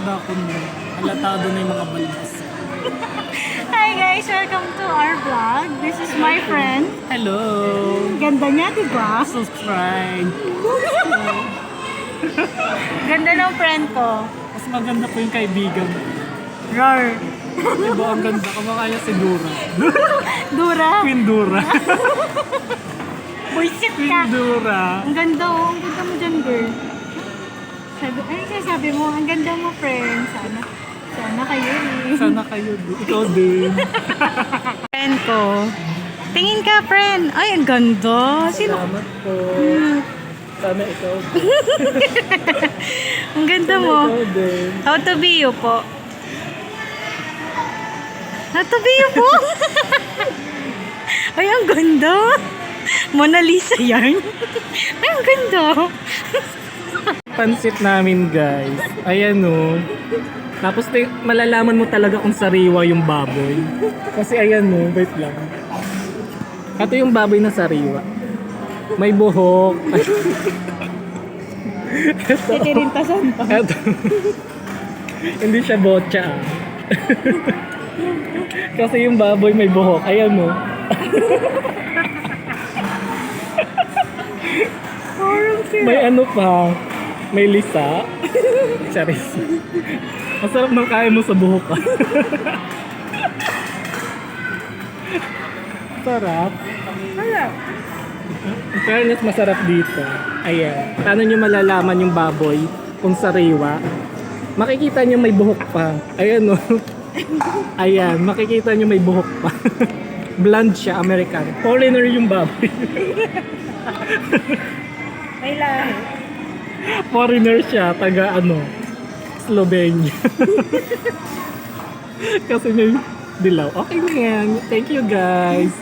matanda ko na. Halatado na yung mga balbas. Hi guys! Welcome to our vlog. This is my friend. Hello! Ganda niya, di ba? Subscribe! Ganda ng friend ko. Mas maganda po yung kaibigan mo. Rar. Diba ang ganda? Kamakaya si Dura. Dura. Queen Dura. Buisit Queen ka. Dura. Ang ganda oh. Ang ganda mo dyan, girl. Sabi mo? Ang ganda mo, friend. Sana kayo eh. Sana kayo. Ikaw din. Friend ko. Tingin ka, friend. Ay, ang ganda. Sino? Salamat po. Sana ikaw din. Ang ganda Sana mo. ikaw din. How to be you po. How to be you po. Ay, ang ganda. Mona Lisa yan. Ay, ang ganda. Pansit namin guys. Ayan o. Tapos malalaman mo talaga kung sariwa yung baboy. Kasi ayan o, wait lang. Ito yung baboy na sariwa. May buhok. Titirintasan pa. Ito. Hindi siya botcha ah. Kasi yung baboy may buhok. Ayan mo. May ano pa. May lisa. Charis. Masarap nang kaya mo sa buhok ka. Sarap. In fairness, masarap dito. Ayan. Paano nyo malalaman yung baboy kung sariwa? Makikita nyo may buhok pa. Ayan o. Ayan. Makikita nyo may buhok pa. Blonde siya, American. Foreigner yung baboy. May lahi. Foreigner siya, taga ano, Slovenia. Kasi may dilaw. Okay na yan. Thank you guys.